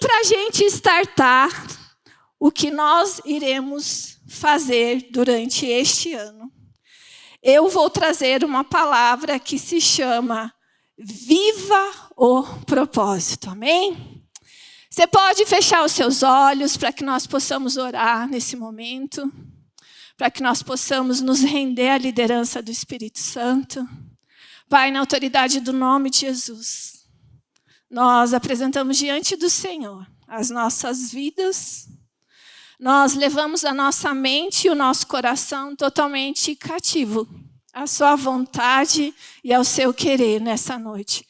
para a gente startar o que nós iremos fazer durante este ano, eu vou trazer uma palavra que se chama Viva o Propósito, amém? Você pode fechar os seus olhos para que nós possamos orar nesse momento, para que nós possamos nos render à liderança do Espírito Santo. Pai, na autoridade do nome de Jesus, nós apresentamos diante do Senhor as nossas vidas. Nós levamos a nossa mente e o nosso coração totalmente cativo à sua vontade e ao seu querer nessa noite.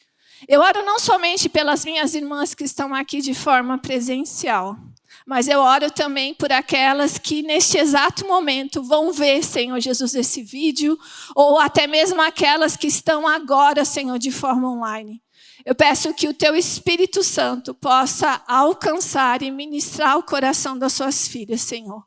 Eu oro não somente pelas minhas irmãs que estão aqui de forma presencial, mas eu oro também por aquelas que neste exato momento vão ver, Senhor Jesus, esse vídeo, ou até mesmo aquelas que estão agora, Senhor, de forma online. Eu peço que o Teu Espírito Santo possa alcançar e ministrar o coração das suas filhas, Senhor.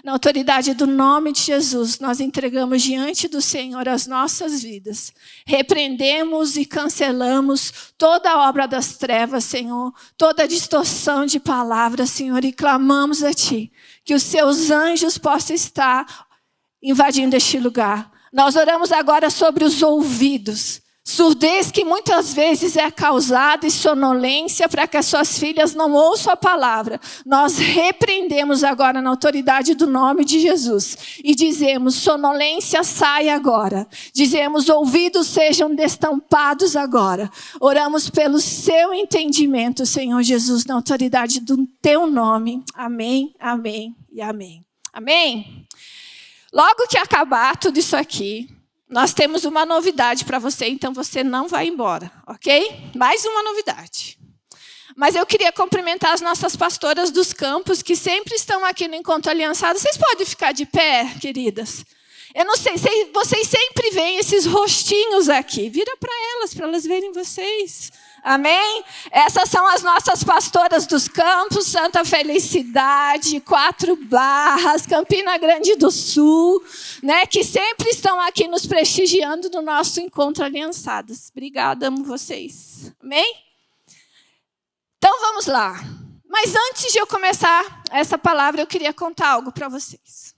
Na autoridade do nome de Jesus, nós entregamos diante do Senhor as nossas vidas. Repreendemos e cancelamos toda a obra das trevas, Senhor. Toda a distorção de palavras, Senhor. E clamamos a Ti que os Seus anjos possam estar invadindo este lugar. Nós oramos agora sobre os ouvidos. Surdez que muitas vezes é causada e sonolência para que as suas filhas não ouçam a palavra. Nós repreendemos agora na autoridade do nome de Jesus. E dizemos, sonolência sai agora. Dizemos, ouvidos sejam destampados agora. Oramos pelo seu entendimento, Senhor Jesus, na autoridade do teu nome. Amém, amém e amém. Amém? Logo que acabar tudo isso aqui, nós temos uma novidade para você, então você não vai embora, ok? Mais uma novidade. Mas eu queria cumprimentar as nossas pastoras dos campos, que sempre estão aqui no Encontro Aliançado. Vocês podem ficar de pé, queridas? Eu não sei, vocês sempre veem esses rostinhos aqui. Vira para elas verem vocês. Amém? Essas são as nossas pastoras dos campos, Santa Felicidade, 4 Barras, Campina Grande do Sul, né, que sempre estão aqui nos prestigiando no nosso Encontro Aliançados. Obrigada, amo vocês. Amém? Então vamos lá. Mas antes de eu começar essa palavra, eu queria contar algo para vocês.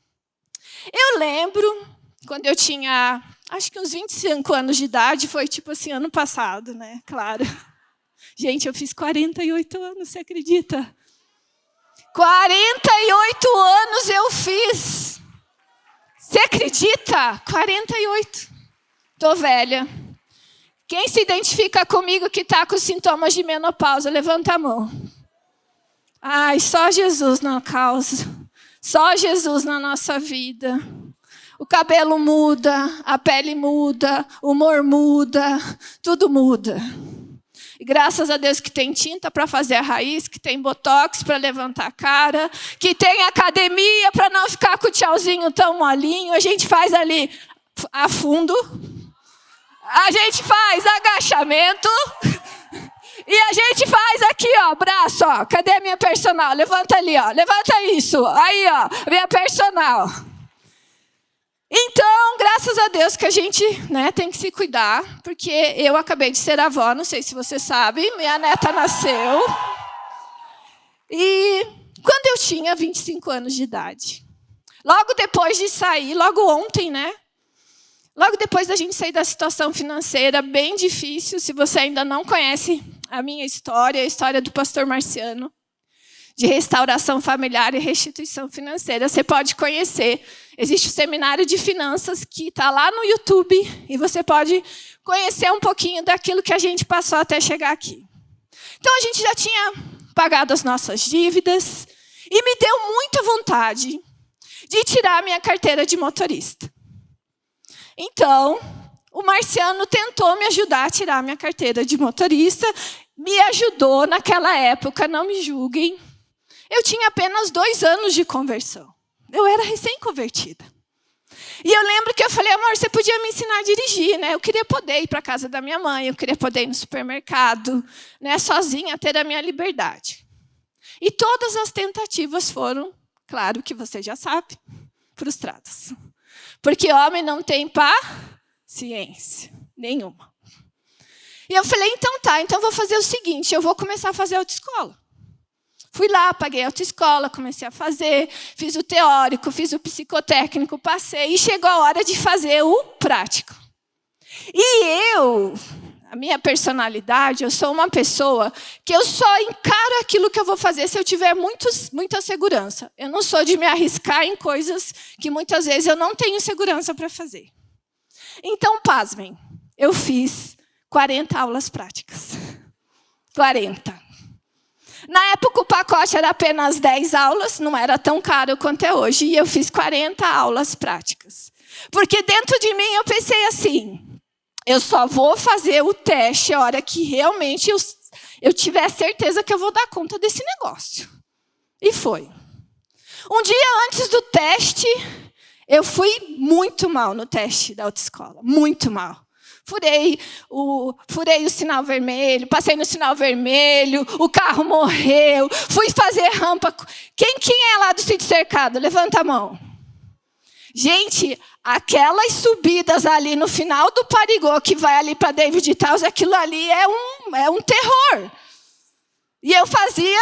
Eu lembro, quando eu tinha, acho que uns 25 anos de idade, foi tipo assim, ano passado, né? Claro. Gente, eu fiz 48 anos, você acredita? 48 anos eu fiz. Você acredita? 48. Tô velha. Quem se identifica comigo que está com sintomas de menopausa, levanta a mão. Ai, só Jesus na causa. Só Jesus na nossa vida. O cabelo muda, a pele muda, o humor muda, tudo muda. E graças a Deus que tem tinta para fazer a raiz, que tem botox para levantar a cara, que tem academia para não ficar com o tchauzinho tão molinho. A gente faz ali a fundo. A gente faz agachamento. E a gente faz aqui, ó, braço, ó. Cadê a minha personal? Levanta ali, ó. Levanta isso. Aí, ó, minha personal. Então, graças a Deus que a gente, né, tem que se cuidar, porque eu acabei de ser avó, não sei se você sabe, minha neta nasceu. E quando eu tinha 25 anos de idade, logo depois de sair, logo ontem, né? Logo depois da gente sair da situação financeira bem difícil, se você ainda não conhece a minha história, a história do pastor Marciano, de restauração familiar e restituição financeira, você pode conhecer. Existe o seminário de finanças que está lá no YouTube e você pode conhecer um pouquinho daquilo que a gente passou até chegar aqui. Então, a gente já tinha pagado as nossas dívidas e me deu muita vontade de tirar a minha carteira de motorista. Então, o Marciano tentou me ajudar a tirar a minha carteira de motorista, me ajudou naquela época, não me julguem. Eu tinha apenas 2 anos de conversão. Eu era recém-convertida. E eu lembro que eu falei, amor, você podia me ensinar a dirigir, né? Eu queria poder ir para a casa da minha mãe, eu queria poder ir no supermercado, né, sozinha, ter a minha liberdade. E todas as tentativas foram, claro que você já sabe, frustradas. Porque homem não tem paciência nenhuma. E eu falei, então tá, então eu vou fazer o seguinte, eu vou começar a fazer autoescola. Fui lá, paguei a autoescola, comecei a fazer, fiz o teórico, fiz o psicotécnico, passei e chegou a hora de fazer o prático. E a minha personalidade, eu sou uma pessoa que eu só encaro aquilo que eu vou fazer se eu tiver muita segurança. Eu não sou de me arriscar em coisas que muitas vezes eu não tenho segurança para fazer. Então, pasmem, eu fiz 40 aulas práticas. 40. Na época, o pacote era apenas 10 aulas, não era tão caro quanto é hoje, e eu fiz 40 aulas práticas. Porque dentro de mim eu pensei assim, eu só vou fazer o teste a hora que realmente eu tiver certeza que eu vou dar conta desse negócio. E foi. Um dia antes do teste, eu fui muito mal no teste da autoescola, muito mal. Furei o sinal vermelho, passei no sinal vermelho, o carro morreu, fui fazer rampa. Quem é lá do sítio cercado? Levanta a mão. Gente, aquelas subidas ali no final do Parigô, que vai ali para David Taus, aquilo ali é um terror. E eu fazia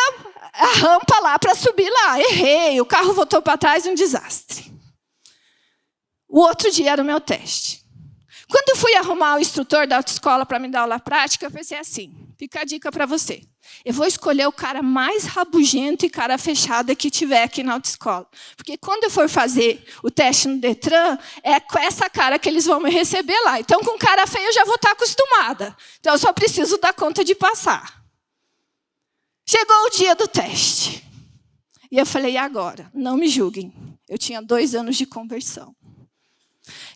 a rampa lá para subir lá. Errei, o carro voltou para trás, um desastre. O outro dia era o meu teste. Quando eu fui arrumar o instrutor da autoescola para me dar aula prática, eu pensei assim, fica a dica para você. Eu vou escolher o cara mais rabugento e cara fechada que tiver aqui na autoescola. Porque quando eu for fazer o teste no Detran, é com essa cara que eles vão me receber lá. Então, com cara feia, eu já vou estar acostumada. Então, eu só preciso dar conta de passar. Chegou o dia do teste. E eu falei, e agora? Não me julguem. Eu tinha 2 anos de conversão.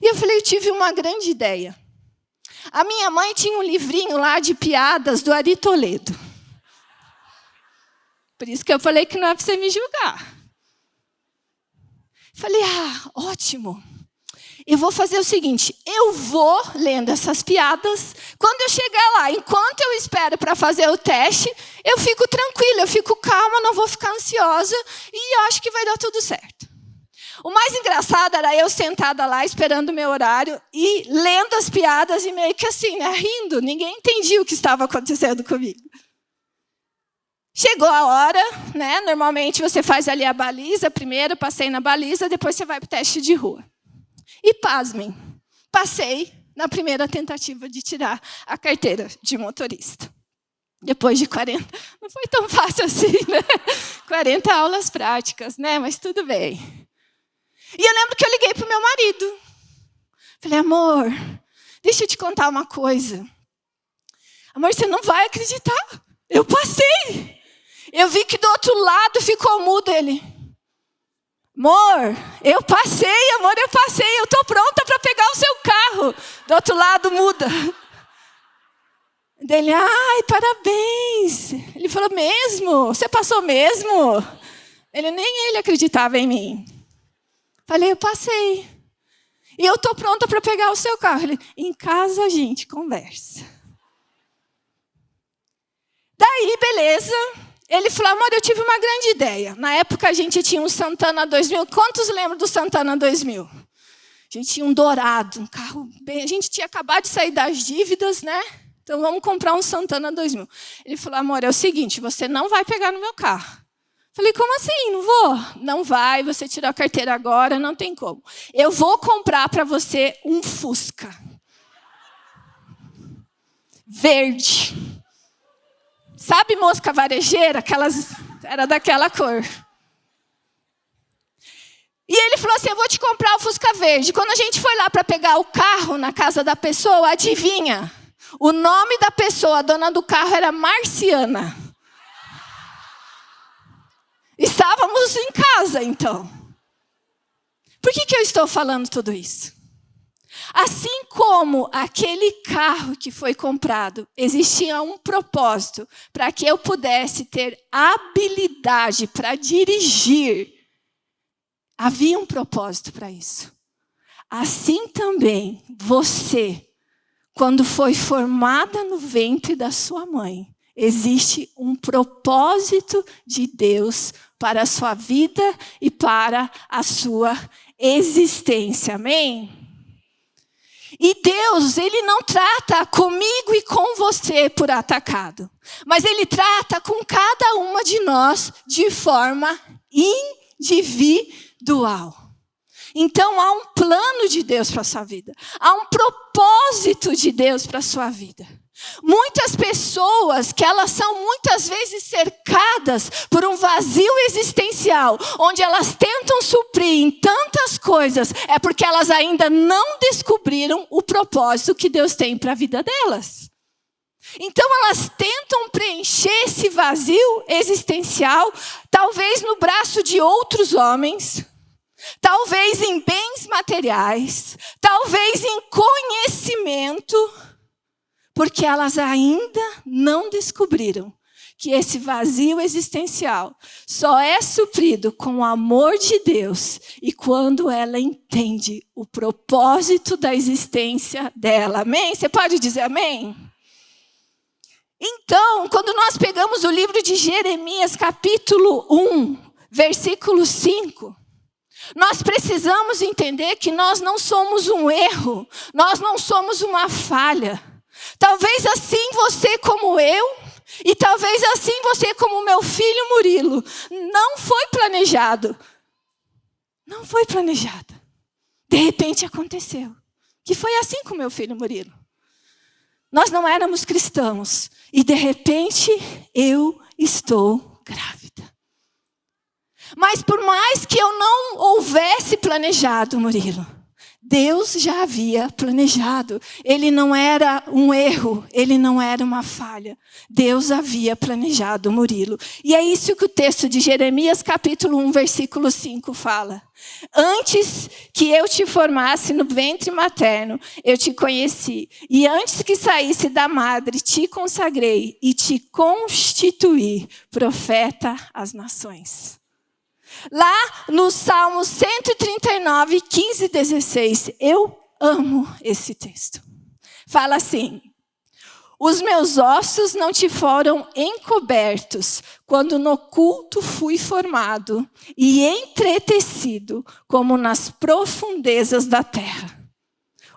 E eu falei, eu tive uma grande ideia. A minha mãe tinha um livrinho lá de piadas do Ari Toledo. Por isso que eu falei que não é para você me julgar. Falei, ótimo. Eu vou fazer o seguinte, eu vou lendo essas piadas. Quando eu chegar lá, enquanto eu espero para fazer o teste, eu fico tranquila, eu fico calma, não vou ficar ansiosa e eu acho que vai dar tudo certo. O mais engraçado era eu sentada lá, esperando o meu horário, e lendo as piadas e meio que assim, né, rindo. Ninguém entendia o que estava acontecendo comigo. Chegou a hora, né? Normalmente você faz ali a baliza, primeiro passei na baliza, depois você vai para o teste de rua. E pasmem, passei na primeira tentativa de tirar a carteira de motorista. Depois de 40, não foi tão fácil assim, né? 40 aulas práticas, né? Mas tudo bem. E eu lembro que eu liguei para o meu marido. Falei, amor, deixa eu te contar uma coisa. Amor, você não vai acreditar. Eu passei. Eu vi que do outro lado ficou mudo ele. Amor, eu passei, amor, eu passei. Eu estou pronta para pegar o seu carro. Do outro lado muda. Dele, ai, parabéns. Ele falou, mesmo? Você passou mesmo? Nem ele acreditava em mim. Falei, eu passei. E eu estou pronta para pegar o seu carro. Ele, em casa a gente conversa. Daí, beleza. Ele falou, amor, eu tive uma grande ideia. Na época a gente tinha um Santana 2000. Quantos lembram do Santana 2000? A gente tinha um dourado, um carro bem... A gente tinha acabado de sair das dívidas, né? Então vamos comprar um Santana 2000. Ele falou, amor, é o seguinte, você não vai pegar no meu carro. Falei, como assim? Não vou? Não vai, você tirou a carteira agora, não tem como. Eu vou comprar para você um Fusca. Verde. Sabe mosca varejeira? Era daquela cor. E ele falou assim, eu vou te comprar o Fusca verde. Quando a gente foi lá para pegar o carro na casa da pessoa, adivinha? O nome da pessoa, a dona do carro, era Marciana. Estávamos em casa, então. Por que eu estou falando tudo isso? Assim como aquele carro que foi comprado, existia um propósito para que eu pudesse ter habilidade para dirigir. Havia um propósito para isso. Assim também, você, quando foi formada no ventre da sua mãe, existe um propósito de Deus para a sua vida e para a sua existência. Amém? E Deus, Ele não trata comigo e com você por atacado. Mas Ele trata com cada uma de nós de forma individual. Então há um plano de Deus para a sua vida. Há um propósito de Deus para a sua vida. Muitas pessoas que elas são muitas vezes cercadas por um vazio existencial, onde elas tentam suprir em tantas coisas, é porque elas ainda não descobriram o propósito que Deus tem para a vida delas. Então elas tentam preencher esse vazio existencial, talvez no braço de outros homens, talvez em bens materiais, talvez em conhecimento, porque elas ainda não descobriram que esse vazio existencial só é suprido com o amor de Deus e quando ela entende o propósito da existência dela. Amém? Você pode dizer amém? Então, quando nós pegamos o livro de Jeremias, capítulo 1, versículo 5, nós precisamos entender que nós não somos um erro, nós não somos uma falha. Talvez assim você como eu, e talvez assim você como meu filho Murilo, não foi planejado. Não foi planejado. De repente aconteceu. Que foi assim com meu filho Murilo. Nós não éramos cristãos, e de repente eu estou grávida. Mas por mais que eu não houvesse planejado, Murilo, Deus já havia planejado. Ele não era um erro, ele não era uma falha. Deus havia planejado Murilo. E é isso que o texto de Jeremias, capítulo 1, versículo 5 fala. Antes que eu te formasse no ventre materno, eu te conheci. E antes que saísse da madre, te consagrei e te constituí profeta às nações. Lá no Salmo 139, 15 e 16, eu amo esse texto. Fala assim: os meus ossos não te foram encobertos, quando no oculto fui formado e entretecido, como nas profundezas da terra.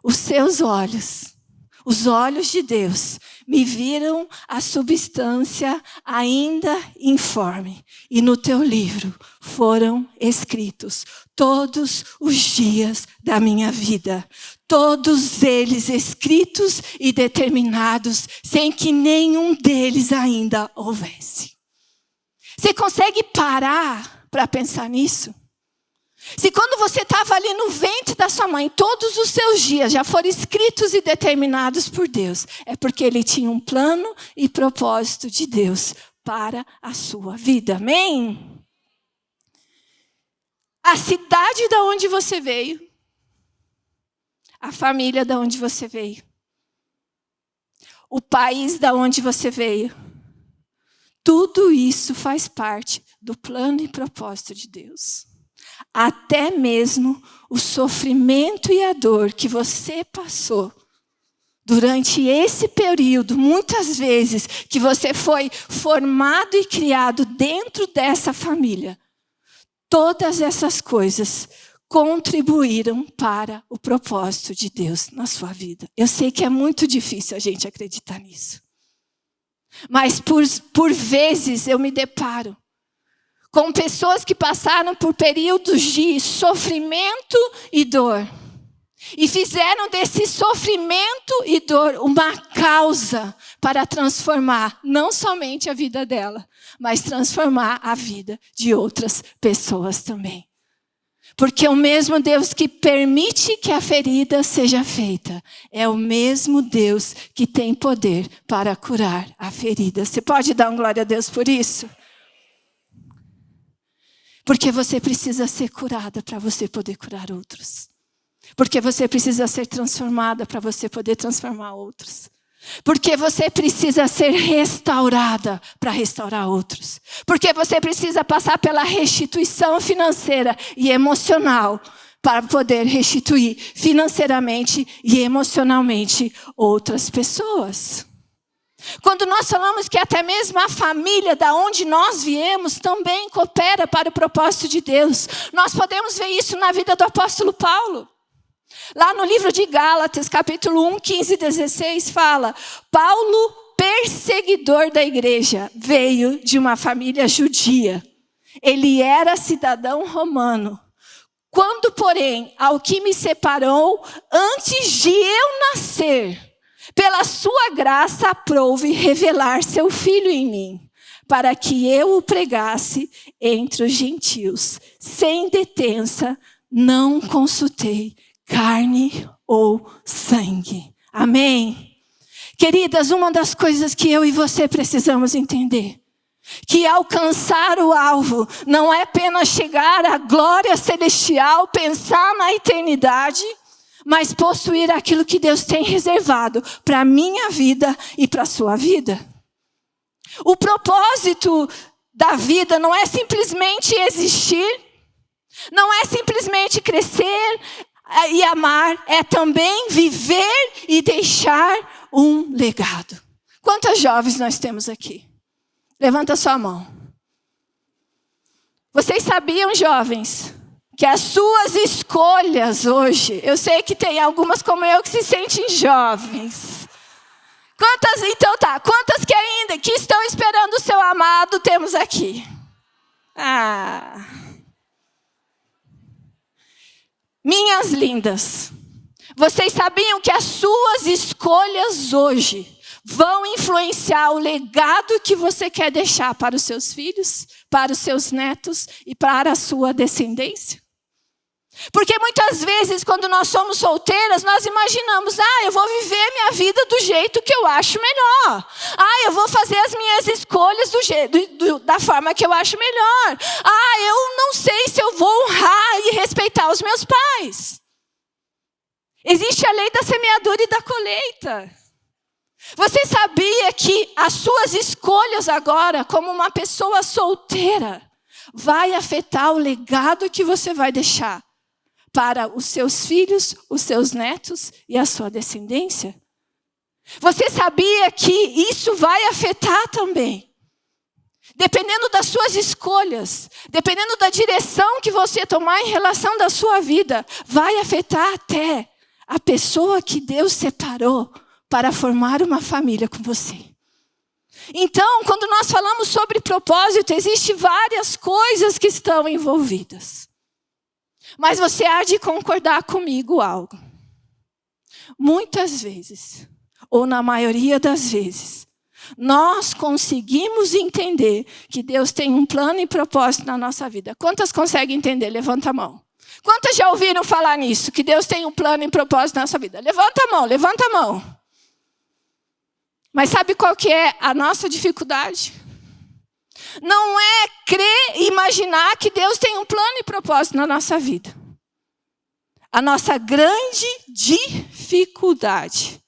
Os seus olhos, os olhos de Deus, me viram a substância ainda informe. E no teu livro foram escritos todos os dias da minha vida. Todos eles escritos e determinados, sem que nenhum deles ainda houvesse. Você consegue parar para pensar nisso? Se quando você estava ali no ventre da sua mãe, todos os seus dias já foram escritos e determinados por Deus, é porque Ele tinha um plano e propósito de Deus para a sua vida. Amém? A cidade da onde você veio, a família da onde você veio, o país da onde você veio, tudo isso faz parte do plano e propósito de Deus. Até mesmo o sofrimento e a dor que você passou durante esse período, muitas vezes que você foi formado e criado dentro dessa família, todas essas coisas contribuíram para o propósito de Deus na sua vida. Eu sei que é muito difícil a gente acreditar nisso. Mas por vezes eu me deparo com pessoas que passaram por períodos de sofrimento e dor. E fizeram desse sofrimento e dor uma causa para transformar não somente a vida dela, mas transformar a vida de outras pessoas também. Porque o mesmo Deus que permite que a ferida seja feita, é o mesmo Deus que tem poder para curar a ferida. Você pode dar um glória a Deus por isso? Porque você precisa ser curada para você poder curar outros. Porque você precisa ser transformada para você poder transformar outros. Porque você precisa ser restaurada para restaurar outros. Porque você precisa passar pela restituição financeira e emocional para poder restituir financeiramente e emocionalmente outras pessoas. Quando nós falamos que até mesmo a família da onde nós viemos também coopera para o propósito de Deus, nós podemos ver isso na vida do apóstolo Paulo. Lá no livro de Gálatas, capítulo 1, 15 e 16, fala: Paulo, perseguidor da igreja, veio de uma família judia. Ele era cidadão romano. Quando, porém, ao que me separou, antes de eu nascer, pela sua graça aprouve revelar seu Filho em mim, para que eu o pregasse entre os gentios. Sem detença, não consultei carne ou sangue. Amém? Queridas, uma das coisas que eu e você precisamos entender, que alcançar o alvo não é apenas chegar à glória celestial, pensar na eternidade, mas possuir aquilo que Deus tem reservado para a minha vida e para a sua vida. O propósito da vida não é simplesmente existir, não é simplesmente crescer e amar, é também viver e deixar um legado. Quantas jovens nós temos aqui? Levanta sua mão. Vocês sabiam, jovens, que as suas escolhas hoje, eu sei que tem algumas como eu que se sentem jovens. Quantas, então tá, quantas que ainda que estão esperando o seu amado temos aqui? Minhas lindas, vocês sabiam que as suas escolhas hoje vão influenciar o legado que você quer deixar para os seus filhos, para os seus netos e para a sua descendência? Porque muitas vezes, quando nós somos solteiras, nós imaginamos: eu vou viver minha vida do jeito que eu acho melhor. Eu vou fazer as minhas escolhas da forma que eu acho melhor. Eu não sei se eu vou honrar e respeitar os meus pais. Existe a lei da semeadura e da colheita. Você sabia que as suas escolhas agora, como uma pessoa solteira, vai afetar o legado que você vai deixar para os seus filhos, os seus netos e a sua descendência? Você sabia que isso vai afetar também? Dependendo das suas escolhas, dependendo da direção que você tomar em relação da sua vida, vai afetar até a pessoa que Deus separou para formar uma família com você. Então, quando nós falamos sobre propósito, existem várias coisas que estão envolvidas. Mas você há de concordar comigo algo. Muitas vezes, ou na maioria das vezes, nós conseguimos entender que Deus tem um plano e propósito na nossa vida. Quantas conseguem entender? Levanta a mão. Quantas já ouviram falar nisso? Que Deus tem um plano e propósito na nossa vida? Levanta a mão, levanta a mão. Mas sabe qual que é a nossa dificuldade? Não é crer e imaginar que Deus tem um plano e propósito na nossa vida. A nossa grande dificuldade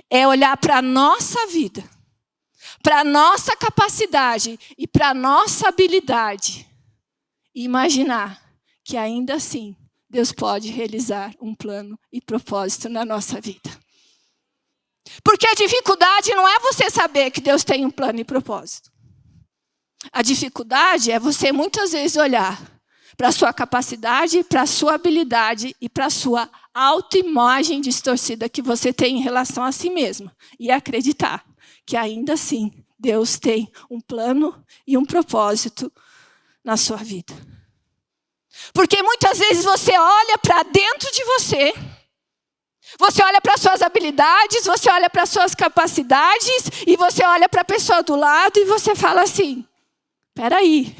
é olhar para a nossa vida, para a nossa capacidade e para a nossa habilidade e imaginar que ainda assim Deus pode realizar um plano e propósito na nossa vida. Porque a dificuldade não é você saber que Deus tem um plano e propósito. A dificuldade é você muitas vezes olhar para a sua capacidade, para a sua habilidade e para a sua autoimagem distorcida que você tem em relação a si mesmo. E acreditar que ainda assim Deus tem um plano e um propósito na sua vida. Porque muitas vezes você olha para dentro de você, você olha para suas habilidades, você olha para suas capacidades e você olha para a pessoa do lado e você fala assim: peraí,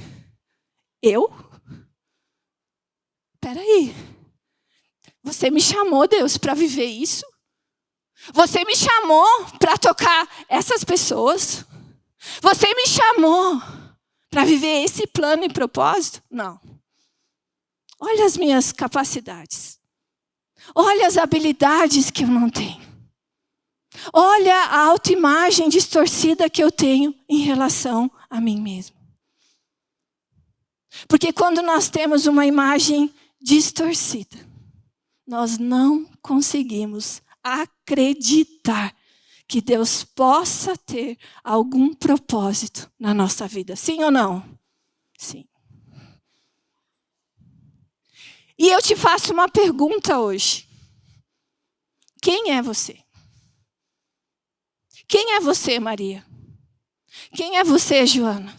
Peraí, você me chamou, Deus, para viver isso? Você me chamou para tocar essas pessoas? Você me chamou para viver esse plano e propósito? Não. Olha as minhas capacidades. Olha as habilidades que eu não tenho. Olha a autoimagem distorcida que eu tenho em relação a mim mesmo. Porque quando nós temos uma imagem distorcida, nós não conseguimos acreditar que Deus possa ter algum propósito na nossa vida. Sim ou não? Sim. E eu te faço uma pergunta hoje. Quem é você? Quem é você, Maria? Quem é você, Joana?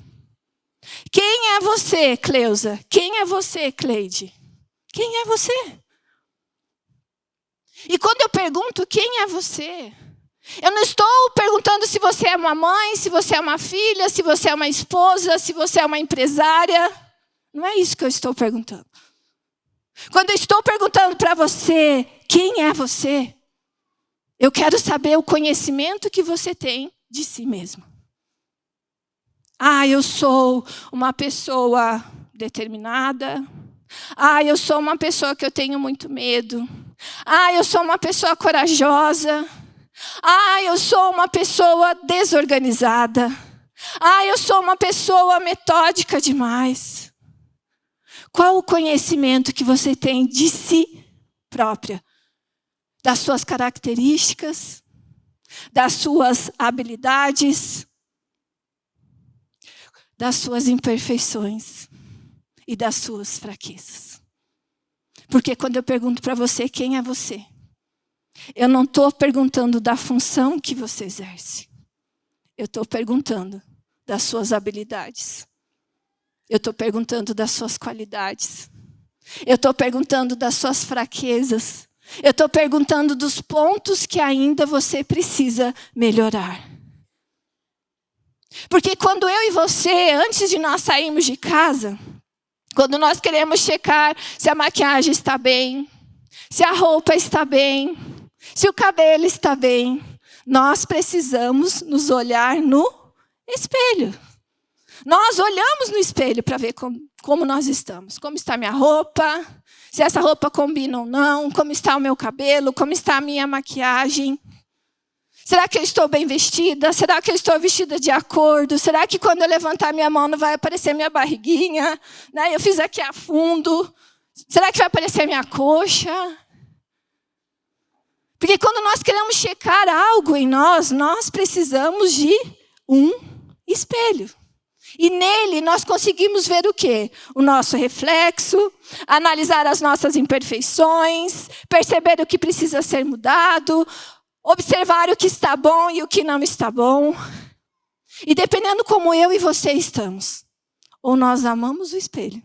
Quem é você, Cleusa? Quem é você, Cleide? Quem é você? E quando eu pergunto quem é você, eu não estou perguntando se você é uma mãe, se você é uma filha, se você é uma esposa, se você é uma empresária. Não é isso que eu estou perguntando. Quando eu estou perguntando para você quem é você, eu quero saber o conhecimento que você tem de si mesmo. Eu sou uma pessoa determinada. Eu sou uma pessoa que eu tenho muito medo. Eu sou uma pessoa corajosa. Eu sou uma pessoa desorganizada. Eu sou uma pessoa metódica demais. Qual o conhecimento que você tem de si própria? Das suas características, das suas habilidades, das suas imperfeições e das suas fraquezas. Porque quando eu pergunto para você quem é você, eu não estou perguntando da função que você exerce. Eu estou perguntando das suas habilidades. Eu estou perguntando das suas qualidades. Eu estou perguntando das suas fraquezas. Eu estou perguntando dos pontos que ainda você precisa melhorar. Porque quando eu e você, antes de nós sairmos de casa, quando nós queremos checar se a maquiagem está bem, se a roupa está bem, se o cabelo está bem, nós precisamos nos olhar no espelho. Nós olhamos no espelho para ver como nós estamos. Como está a minha roupa, se essa roupa combina ou não, como está o meu cabelo, como está a minha maquiagem. Será que eu estou bem vestida? Será que eu estou vestida de acordo? Será que quando eu levantar minha mão não vai aparecer minha barriguinha? Eu fiz aqui a fundo. Será que vai aparecer minha coxa? Porque quando nós queremos checar algo em nós, nós precisamos de um espelho. E nele nós conseguimos ver o quê? O nosso reflexo, analisar as nossas imperfeições, perceber o que precisa ser mudado, observar o que está bom e o que não está bom. E dependendo como eu e você estamos, ou nós amamos o espelho,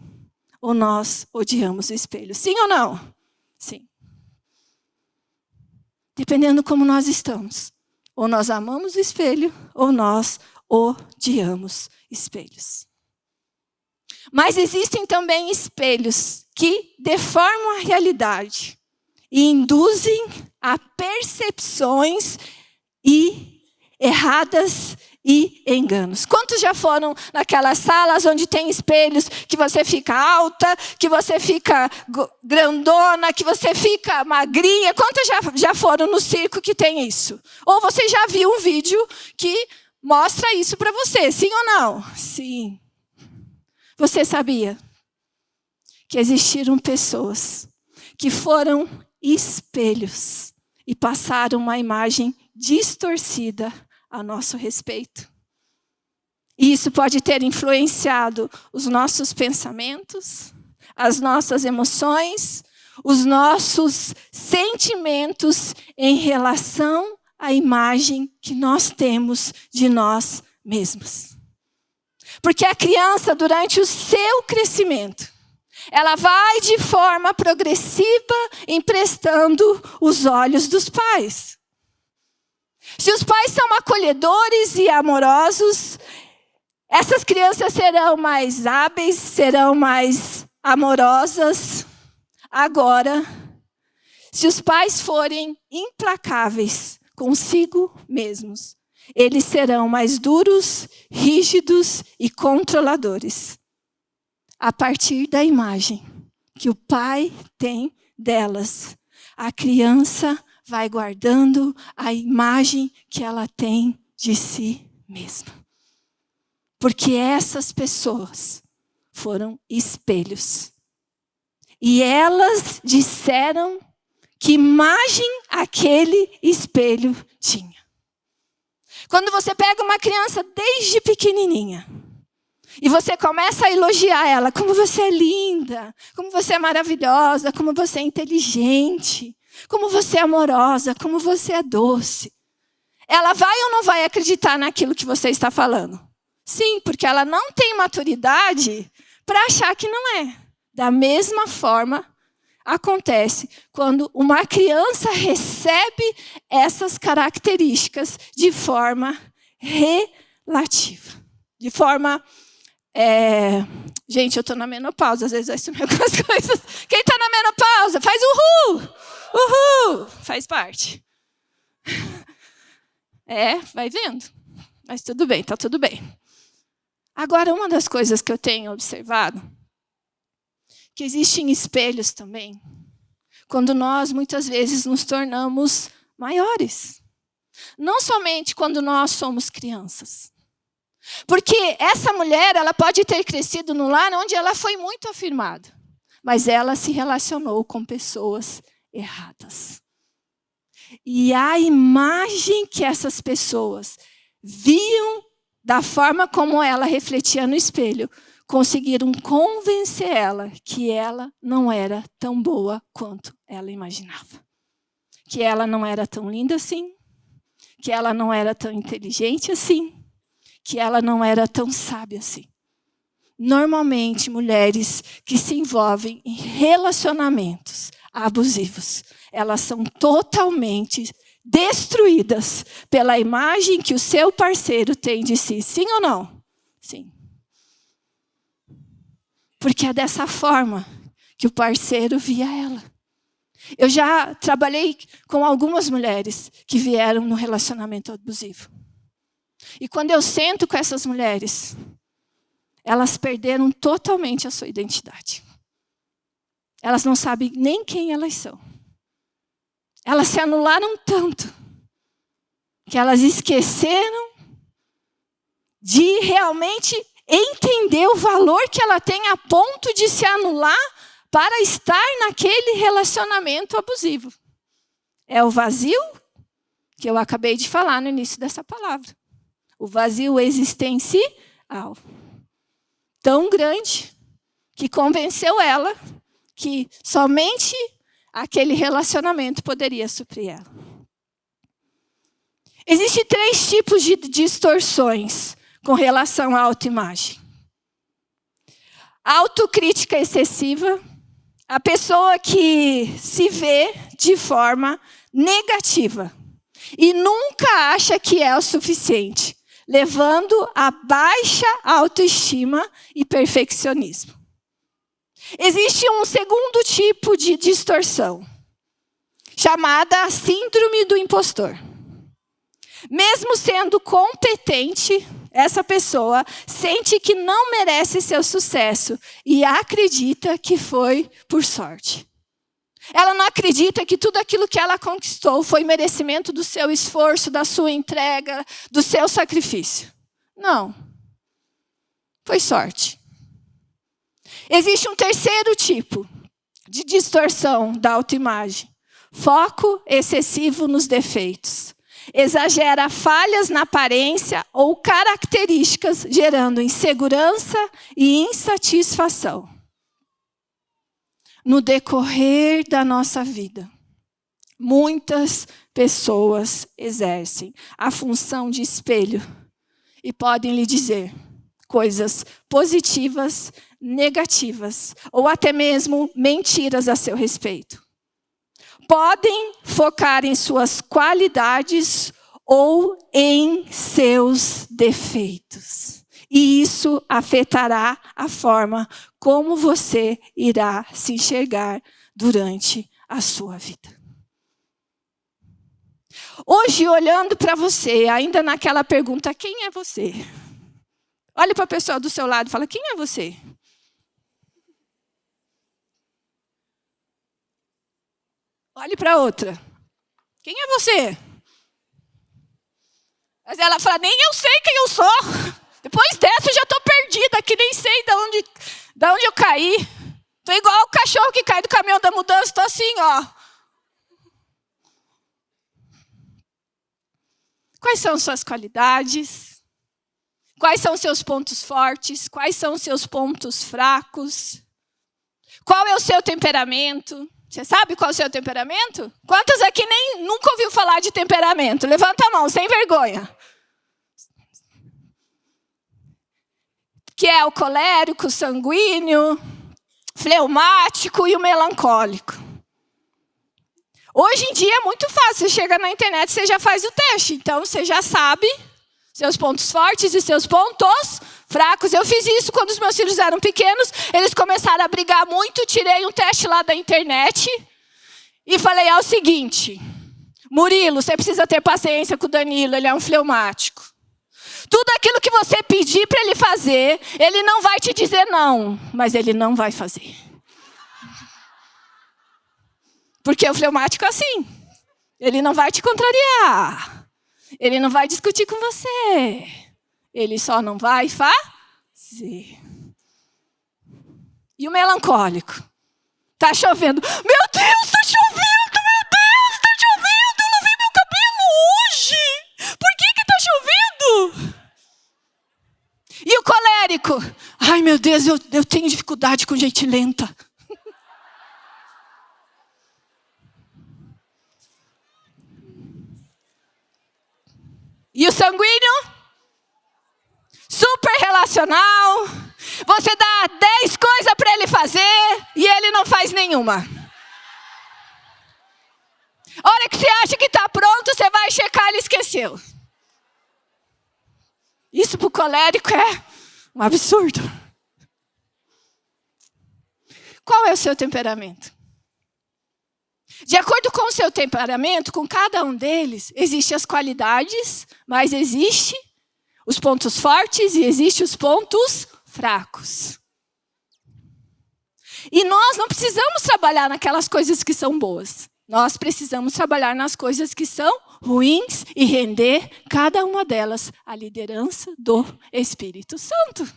ou nós odiamos o espelho. Sim ou não? Sim. Dependendo como nós estamos, ou nós amamos o espelho, ou nós odiamos espelhos. Mas existem também espelhos que deformam a realidade e induzem a percepções erradas e enganos. Quantos já foram naquelas salas onde tem espelhos que você fica alta, que você fica grandona, que você fica magrinha? Quantos já foram no circo que tem isso? Ou você já viu um vídeo que mostra isso para você, sim ou não? Sim. Você sabia que existiram pessoas que foram espelhos e passaram uma imagem distorcida a nosso respeito? E isso pode ter influenciado os nossos pensamentos, as nossas emoções, os nossos sentimentos em relação à imagem que nós temos de nós mesmos. Porque a criança, durante o seu crescimento, ela vai de forma progressiva emprestando os olhos dos pais. Se os pais são acolhedores e amorosos, essas crianças serão mais hábeis, serão mais amorosas. Agora, se os pais forem implacáveis consigo mesmos, eles serão mais duros, rígidos e controladores. A partir da imagem que o pai tem delas, a criança vai guardando a imagem que ela tem de si mesma. Porque essas pessoas foram espelhos. E elas disseram que imagem aquele espelho tinha. Quando você pega uma criança desde pequenininha e você começa a elogiar ela, como você é linda, como você é maravilhosa, como você é inteligente, como você é amorosa, como você é doce. Ela vai ou não vai acreditar naquilo que você está falando? Sim, porque ela não tem maturidade para achar que não é. Da mesma forma, acontece quando uma criança recebe essas características de forma relativa. De forma... Gente, eu estou na menopausa, às vezes vai sumir algumas coisas. Quem está na menopausa, faz uhul! Uhul! Faz parte. Vai vendo. Mas tudo bem, está tudo bem. Agora, uma das coisas que eu tenho observado, que existem espelhos também, quando nós, muitas vezes, nos tornamos maiores. Não somente quando nós somos crianças. Porque essa mulher, ela pode ter crescido no lar onde ela foi muito afirmada. Mas ela se relacionou com pessoas erradas. E a imagem que essas pessoas viam da forma como ela refletia no espelho, conseguiram convencer ela que ela não era tão boa quanto ela imaginava. Que ela não era tão linda assim. Que ela não era tão inteligente assim. Que ela não era tão sábia assim. Normalmente, mulheres que se envolvem em relacionamentos abusivos, elas são totalmente destruídas pela imagem que o seu parceiro tem de si. Sim ou não? Sim. Porque é dessa forma que o parceiro via ela. Eu já trabalhei com algumas mulheres que vieram no relacionamento abusivo. E quando eu sento com essas mulheres, elas perderam totalmente a sua identidade. Elas não sabem nem quem elas são. Elas se anularam tanto que elas esqueceram de realmente entender o valor que ela tem a ponto de se anular para estar naquele relacionamento abusivo. É o vazio que eu acabei de falar no início dessa palavra. O vazio existencial. Tão grande que convenceu ela que somente aquele relacionamento poderia suprir ela. Existem 3 tipos de distorções com relação à autoimagem. Autocrítica excessiva. A pessoa que se vê de forma negativa e nunca acha que é o suficiente, levando a baixa autoestima e perfeccionismo. Existe um segundo tipo de distorção, chamada síndrome do impostor. Mesmo sendo competente, essa pessoa sente que não merece seu sucesso e acredita que foi por sorte. Ela não acredita que tudo aquilo que ela conquistou foi merecimento do seu esforço, da sua entrega, do seu sacrifício. Não. Foi sorte. Existe um terceiro tipo de distorção da autoimagem. Foco excessivo nos defeitos. Exagera falhas na aparência ou características, gerando insegurança e insatisfação. No decorrer da nossa vida, muitas pessoas exercem a função de espelho e podem lhe dizer coisas positivas, negativas ou até mesmo mentiras a seu respeito. Podem focar em suas qualidades ou em seus defeitos. E isso afetará a forma como você irá se enxergar durante a sua vida. Hoje, olhando para você, ainda naquela pergunta, quem é você? Olhe para a pessoa do seu lado e fala, quem é você? Olhe para outra. Quem é você? Mas ela fala, nem eu sei quem eu sou. Depois dessa eu já estou perdida, que nem sei de onde eu caí. Estou igual o cachorro que cai do caminhão da mudança, estou assim, ó. Quais são suas qualidades? Quais são seus pontos fortes? Quais são seus pontos fracos? Qual é o seu temperamento? Você sabe qual é o seu temperamento? Quantos aqui nem nunca ouviu falar de temperamento? Levanta a mão, sem vergonha. Que é o colérico, o sanguíneo, fleumático e o melancólico. Hoje em dia é muito fácil. Você chega na internet, você já faz o teste. Então, você já sabe seus pontos fortes e seus pontos fracos. Eu fiz isso quando os meus filhos eram pequenos. Eles começaram a brigar muito. Tirei um teste lá da internet. E falei, o seguinte. Murilo, você precisa ter paciência com o Danilo. Ele é um fleumático. Tudo aquilo que você pedir para ele fazer, ele não vai te dizer não. Mas ele não vai fazer. Porque o fleumático é assim. Ele não vai te contrariar. Ele não vai discutir com você. Ele só não vai fazer. E o melancólico? Tá chovendo. Meu Deus, tá chovendo! Meu Deus, tá chovendo! Eu lavei meu cabelo hoje! Por que tá chovendo? E o colérico? Ai, meu Deus, eu tenho dificuldade com gente lenta. E o sanguíneo? Super relacional. Você dá 10 coisas para ele fazer e ele não faz nenhuma. A hora que você acha que está pronto, você vai checar, ele esqueceu. Isso para o colérico é um absurdo. Qual é o seu temperamento? De acordo com o seu temperamento, com cada um deles, existem as qualidades, mas existem os pontos fortes e existem os pontos fracos. E nós não precisamos trabalhar naquelas coisas que são boas. Nós precisamos trabalhar nas coisas que são ruins e render cada uma delas à liderança do Espírito Santo.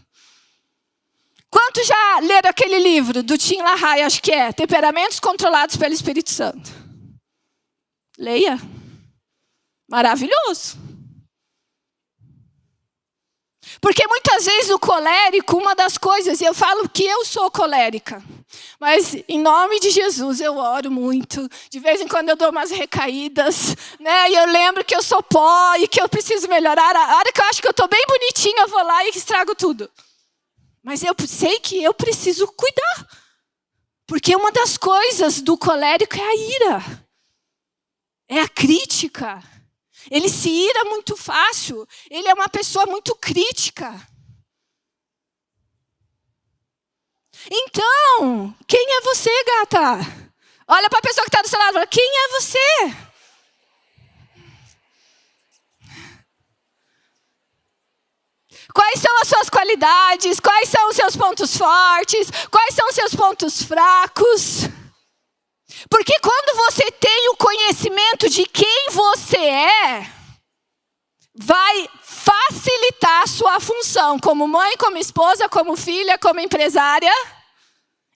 Quantos já leram aquele livro do Tim LaHaye, acho que é, Temperamentos Controlados pelo Espírito Santo? Leia. Maravilhoso. Porque muitas vezes o colérico, uma das coisas, e eu falo que eu sou colérica, mas em nome de Jesus eu oro muito, de vez em quando eu dou umas recaídas, né? E eu lembro que eu sou pó e que eu preciso melhorar. A hora que eu acho que eu estou bem bonitinha, eu vou lá e estrago tudo. Mas eu sei que eu preciso cuidar. Porque uma das coisas do colérico é a ira. É a crítica. Ele se ira muito fácil. Ele é uma pessoa muito crítica. Então, quem é você, gata? Olha para a pessoa que está do seu lado e fala, quem é você? Quais são as suas qualidades? Quais são os seus pontos fortes? Quais são os seus pontos fracos? Porque quando você tem o conhecimento de quem você é, vai facilitar a sua função como mãe, como esposa, como filha, como empresária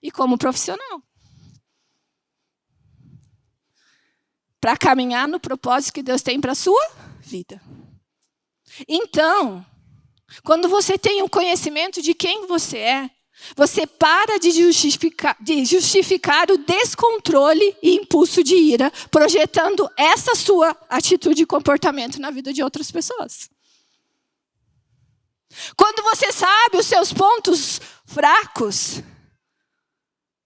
e como profissional. Para caminhar no propósito que Deus tem para a sua vida. Então, quando você tem o conhecimento de quem você é, você para de justificar o descontrole e impulso de ira, projetando essa sua atitude e comportamento na vida de outras pessoas. Quando você sabe os seus pontos fracos,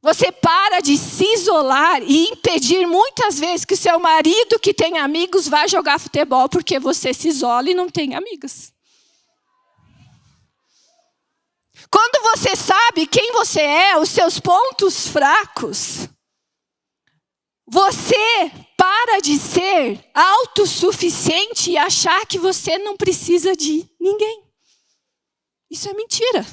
você para de se isolar e impedir muitas vezes que seu marido que tem amigos vá jogar futebol porque você se isola e não tem amigas. Quando você sabe quem você é, os seus pontos fracos, você para de ser autossuficiente e achar que você não precisa de ninguém. Isso é mentira.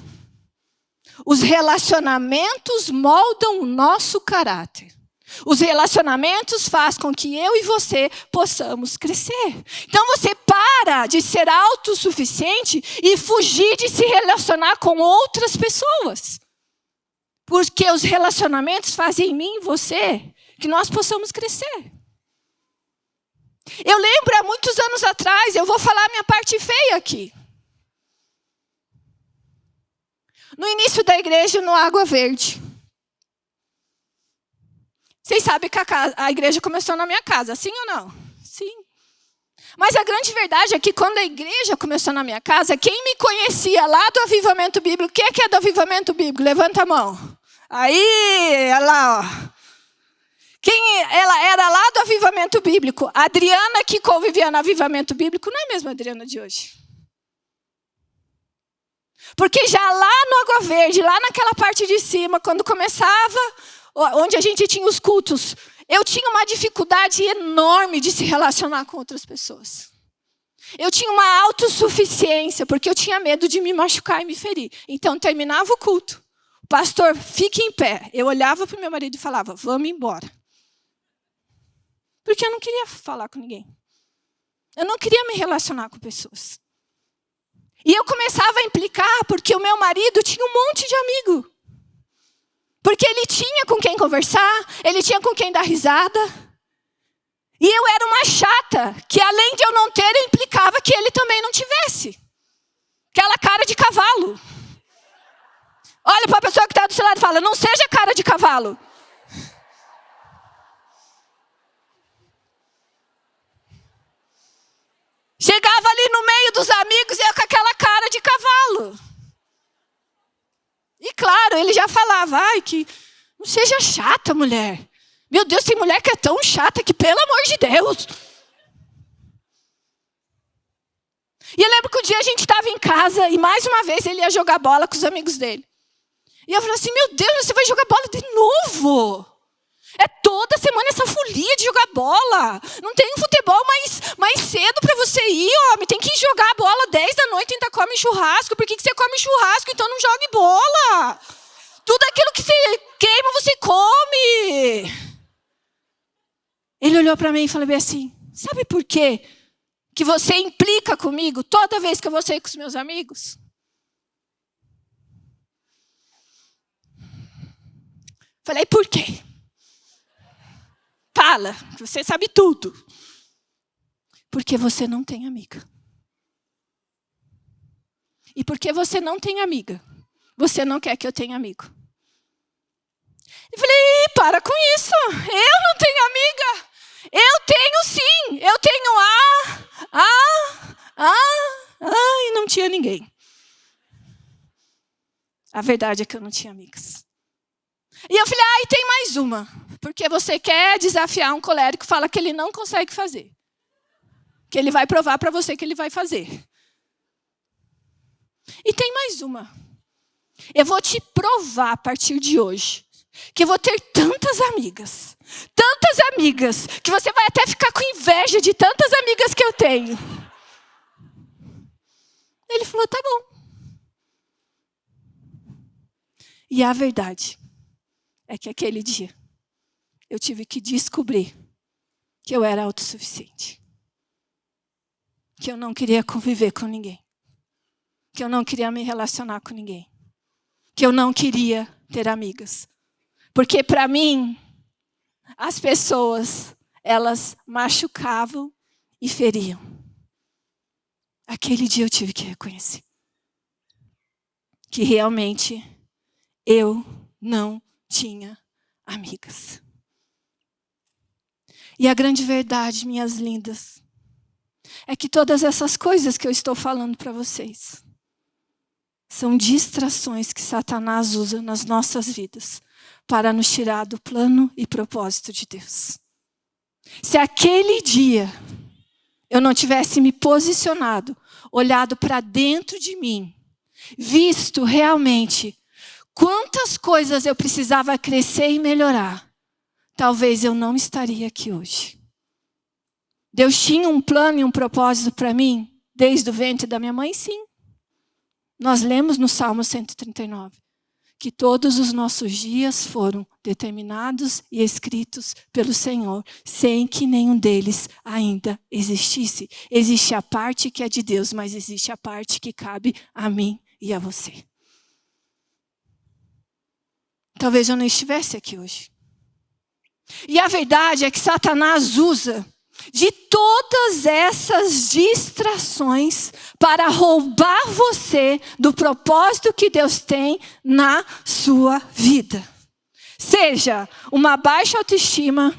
Os relacionamentos moldam o nosso caráter. Os relacionamentos fazem com que eu e você possamos crescer. Então você para de ser autossuficiente e fugir de se relacionar com outras pessoas. Porque os relacionamentos fazem em mim e você que nós possamos crescer. Eu lembro há muitos anos atrás, eu vou falar a minha parte feia aqui. No início da igreja, no Água Verde. Vocês sabem que a igreja começou na minha casa, sim ou não? Sim. Mas a grande verdade é que quando a igreja começou na minha casa, quem me conhecia lá do Avivamento Bíblico, o que é do Avivamento Bíblico? Levanta a mão. Aí, olha lá, ó. Ela era lá do Avivamento Bíblico. A Adriana que convivia no Avivamento Bíblico não é a mesma Adriana de hoje. Porque já lá no Água Verde, lá naquela parte de cima, quando começava, onde a gente tinha os cultos, eu tinha uma dificuldade enorme de se relacionar com outras pessoas. Eu tinha uma autossuficiência, porque eu tinha medo de me machucar e me ferir. Então, terminava o culto. O pastor, fique em pé. Eu olhava para o meu marido e falava, vamos embora. Porque eu não queria falar com ninguém. Eu não queria me relacionar com pessoas. E eu começava a implicar, porque o meu marido tinha um monte de amigo. Porque ele tinha com quem conversar, ele tinha com quem dar risada. E eu era uma chata, que além de eu não ter, eu implicava que ele também não tivesse. Aquela cara de cavalo. Olha para a pessoa que está do seu lado e fala, não seja cara de cavalo. Chegava ali no meio dos amigos e eu com aquela cara de cavalo. E claro, ele já falava, ai, que não seja chata, mulher. Meu Deus, tem mulher que é tão chata que, pelo amor de Deus. E eu lembro que um dia a gente estava em casa e mais uma vez ele ia jogar bola com os amigos dele. E eu falei assim, meu Deus, você vai jogar bola de novo? É toda semana essa folia de jogar bola. Não tem um futebol mais cedo para você ir, homem. Tem que ir jogar a bola 10 da noite e ainda come churrasco. Por que você come churrasco? Então não jogue bola. Tudo aquilo que você queima, você come. Ele olhou para mim e falou bem assim, sabe por quê que você implica comigo toda vez que eu vou sair com os meus amigos? Falei, por quê? Fala, você sabe tudo. Porque você não tem amiga. E porque você não tem amiga, você não quer que eu tenha amigo. Eu falei, para com isso. Eu não tenho amiga. Eu tenho sim. Eu tenho e não tinha ninguém. A verdade é que eu não tinha amigas. E eu falei, e tem mais uma. Porque você quer desafiar um colérico e fala que ele não consegue fazer. Que ele vai provar para você que ele vai fazer. E tem mais uma. Eu vou te provar a partir de hoje que eu vou ter tantas amigas, que você vai até ficar com inveja de tantas amigas que eu tenho. Ele falou, tá bom. E a verdade é que aquele dia eu tive que descobrir que eu era autossuficiente. Que eu não queria conviver com ninguém. Que eu não queria me relacionar com ninguém. Que eu não queria ter amigas. Porque para mim, as pessoas, elas machucavam e feriam. Aquele dia eu tive que reconhecer que realmente eu não tinha amigas. E a grande verdade, minhas lindas, é que todas essas coisas que eu estou falando para vocês são distrações que Satanás usa nas nossas vidas para nos tirar do plano e propósito de Deus. Se aquele dia eu não tivesse me posicionado, olhado para dentro de mim, visto realmente quantas coisas eu precisava crescer e melhorar, talvez eu não estaria aqui hoje. Deus tinha um plano e um propósito para mim desde o ventre da minha mãe, sim. Nós lemos no Salmo 139 que todos os nossos dias foram determinados e escritos pelo Senhor, sem que nenhum deles ainda existisse. Existe a parte que é de Deus, mas existe a parte que cabe a mim e a você. Talvez eu não estivesse aqui hoje. E a verdade é que Satanás usa de todas essas distrações para roubar você do propósito que Deus tem na sua vida. seja uma baixa autoestima,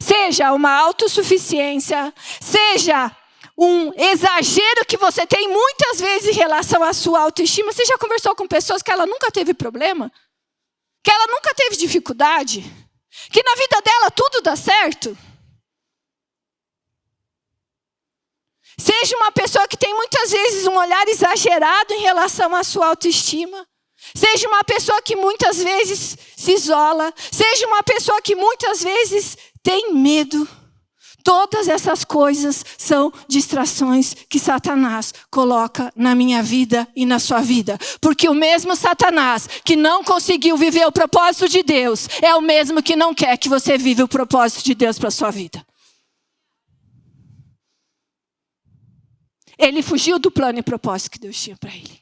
seja uma autossuficiência, seja um exagero que você tem muitas vezes em relação à sua autoestima. Você já conversou com pessoas que ela nunca teve problema? Que ela nunca teve dificuldade? Que na vida dela tudo dá certo? Seja uma pessoa que tem muitas vezes um olhar exagerado em relação à sua autoestima. Seja uma pessoa que muitas vezes se isola. Seja uma pessoa que muitas vezes tem medo. Todas essas coisas são distrações que Satanás coloca na minha vida e na sua vida. Porque o mesmo Satanás que não conseguiu viver o propósito de Deus é o mesmo que não quer que você viva o propósito de Deus para a sua vida. Ele fugiu do plano e propósito que Deus tinha para ele.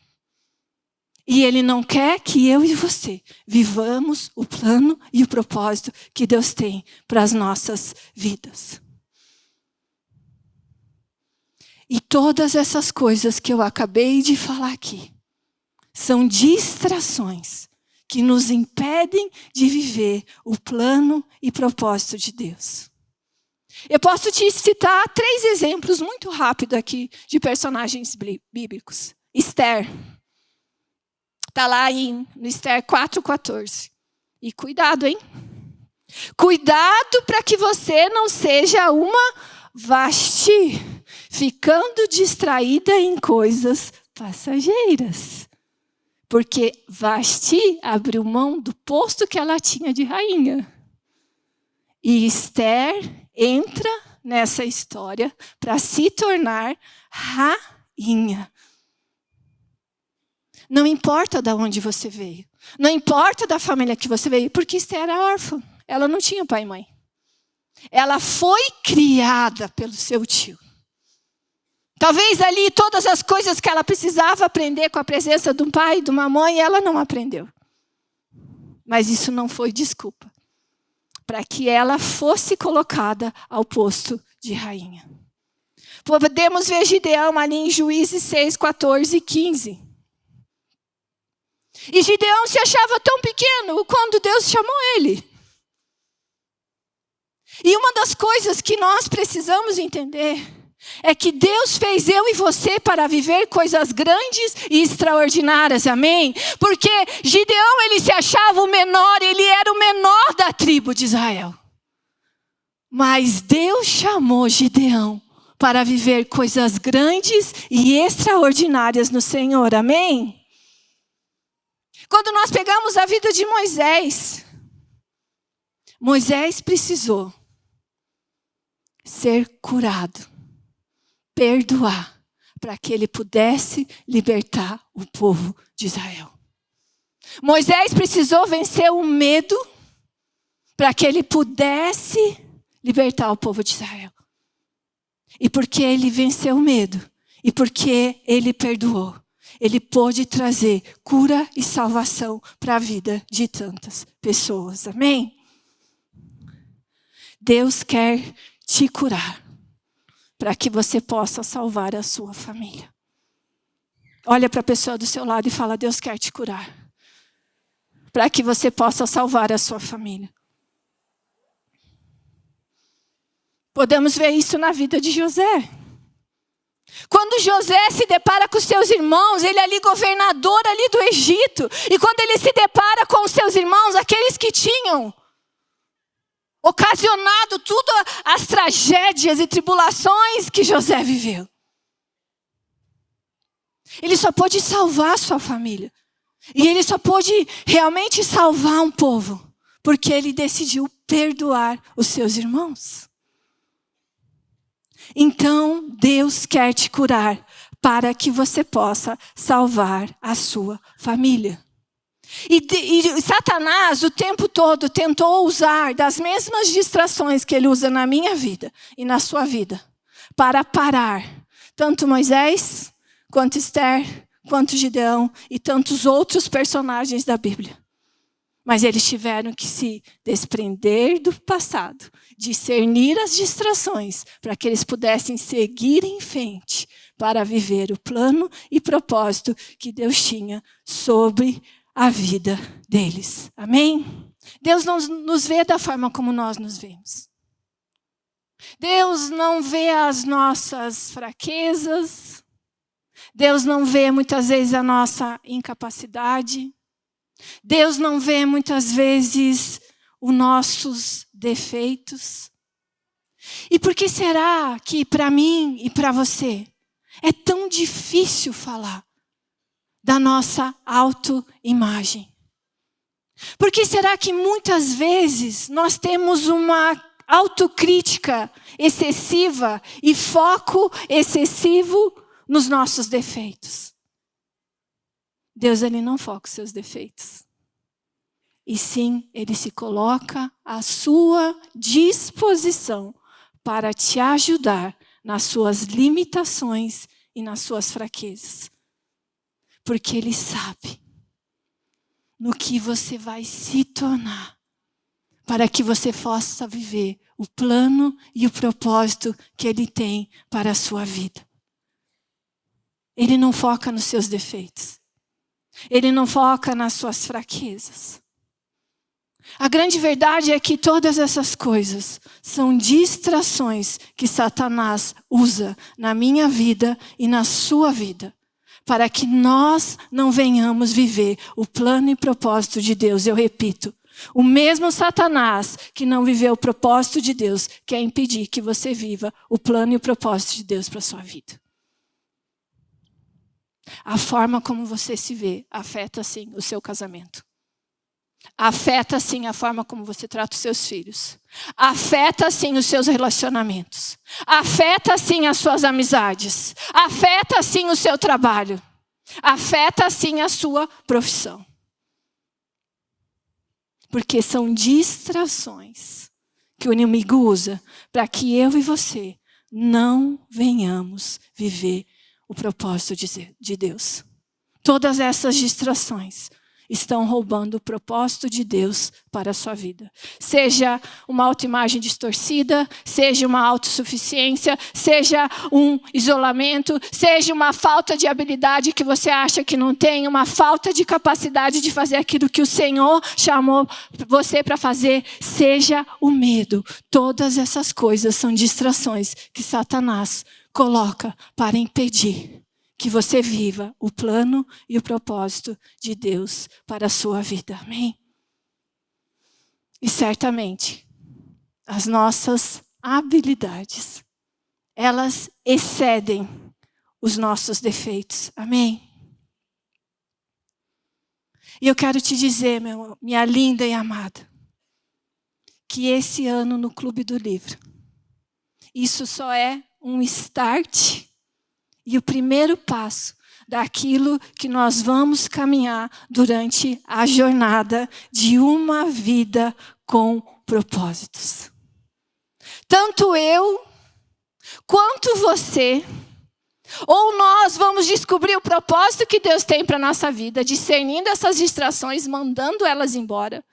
E ele não quer que eu e você vivamos o plano e o propósito que Deus tem para as nossas vidas. E todas essas coisas que eu acabei de falar aqui são distrações que nos impedem de viver o plano e propósito de Deus. Eu posso te citar 3 exemplos muito rápidos aqui de personagens bíblicos. Esther. Está lá no Esther 4:14. E cuidado, hein? Cuidado para que você não seja uma Vasti, ficando distraída em coisas passageiras. Porque Vasti abriu mão do posto que ela tinha de rainha. E Esther entra nessa história para se tornar rainha. Não importa de onde você veio. Não importa da família que você veio. Porque Esther era órfã. Ela não tinha pai e mãe. Ela foi criada pelo seu tio. Talvez ali todas as coisas que ela precisava aprender com a presença de um pai e de uma mãe, ela não aprendeu. Mas isso não foi desculpa para que ela fosse colocada ao posto de rainha. Podemos ver Gideão ali em Juízes 6, 14 e 15. E Gideão se achava tão pequeno quando Deus chamou ele. E uma das coisas que nós precisamos entender é que Deus fez eu e você para viver coisas grandes e extraordinárias, amém? Porque Gideão, ele se achava o menor, ele era o menor da tribo de Israel. Mas Deus chamou Gideão para viver coisas grandes e extraordinárias no Senhor, amém? Quando nós pegamos a vida de Moisés, Moisés precisou ser curado, perdoar, para que ele pudesse libertar o povo de Israel. Moisés precisou vencer o medo para que ele pudesse libertar o povo de Israel. E porque ele venceu o medo, e porque ele perdoou, ele pôde trazer cura e salvação para a vida de tantas pessoas. Amém? Deus quer te curar para que você possa salvar a sua família. Olha para a pessoa do seu lado e fala: Deus quer te curar para que você possa salvar a sua família. Podemos ver isso na vida de José. Quando José se depara com seus irmãos, ele é ali governador ali do Egito. E quando ele se depara com os seus irmãos, aqueles que tinham ocasionado tudo as tragédias e tribulações que José viveu, ele só pôde salvar a sua família. E ele só pôde realmente salvar um povo, porque ele decidiu perdoar os seus irmãos. Então, Deus quer te curar para que você possa salvar a sua família. E Satanás o tempo todo tentou usar das mesmas distrações que ele usa na minha vida e na sua vida para parar tanto Moisés, quanto Esther, quanto Gideão e tantos outros personagens da Bíblia. Mas eles tiveram que se desprender do passado, discernir as distrações, para que eles pudessem seguir em frente para viver o plano e propósito que Deus tinha sobre a vida deles. Amém? Deus não nos vê da forma como nós nos vemos. Deus não vê as nossas fraquezas. Deus não vê muitas vezes a nossa incapacidade. Deus não vê muitas vezes os nossos defeitos. E por que será que para mim e para você é tão difícil falar da nossa autoimagem? Por que será que muitas vezes nós temos uma autocrítica excessiva e foco excessivo nos nossos defeitos? Deus, ele não foca os seus defeitos. E sim, ele se coloca à sua disposição para te ajudar nas suas limitações e nas suas fraquezas. Porque ele sabe no que você vai se tornar para que você possa viver o plano e o propósito que ele tem para a sua vida. Ele não foca nos seus defeitos. Ele não foca nas suas fraquezas. A grande verdade é que todas essas coisas são distrações que Satanás usa na minha vida e na sua vida, para que nós não venhamos viver o plano e propósito de Deus. Eu repito, o mesmo Satanás que não viveu o propósito de Deus quer impedir que você viva o plano e o propósito de Deus para a sua vida. A forma como você se vê afeta, sim, o seu casamento. Afeta, sim, a forma como você trata os seus filhos. Afeta, sim, os seus relacionamentos. Afeta, sim, as suas amizades. Afeta, sim, o seu trabalho. Afeta, sim, a sua profissão. Porque são distrações que o inimigo usa para que eu e você não venhamos viver o propósito de Deus. Todas essas distrações estão roubando o propósito de Deus para a sua vida. Seja uma autoimagem distorcida, seja uma autossuficiência, seja um isolamento, seja uma falta de habilidade que você acha que não tem, uma falta de capacidade de fazer aquilo que o Senhor chamou você para fazer, seja o medo. Todas essas coisas são distrações que Satanás coloca para impedir que você viva o plano e o propósito de Deus para a sua vida. Amém? E certamente, as nossas habilidades, elas excedem os nossos defeitos. Amém? E eu quero te dizer, minha linda e amada, que esse ano no Clube do Livro, isso só é um start e o primeiro passo daquilo que nós vamos caminhar durante a jornada de uma vida com propósitos. Tanto eu quanto você, ou nós vamos descobrir o propósito que Deus tem para a nossa vida, discernindo essas distrações, mandando elas embora.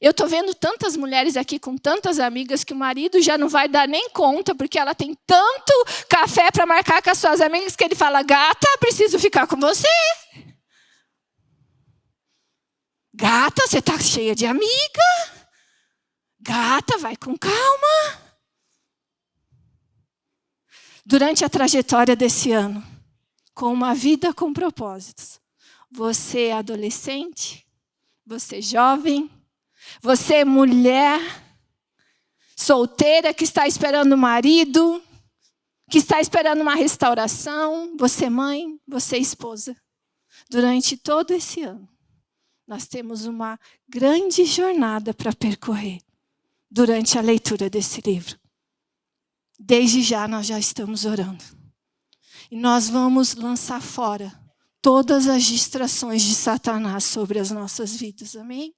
Eu estou vendo tantas mulheres aqui com tantas amigas que o marido já não vai dar nem conta, porque ela tem tanto café para marcar com as suas amigas que ele fala, gata, preciso ficar com você. Gata, você está cheia de amiga. Gata, vai com calma. Durante a trajetória desse ano, com uma vida com propósitos, você é adolescente, você é jovem, você é mulher solteira que está esperando o marido, que está esperando uma restauração, você é mãe, você é esposa. Durante todo esse ano, nós temos uma grande jornada para percorrer durante a leitura desse livro. Desde já nós já estamos orando. E nós vamos lançar fora todas as distrações de Satanás sobre as nossas vidas. Amém?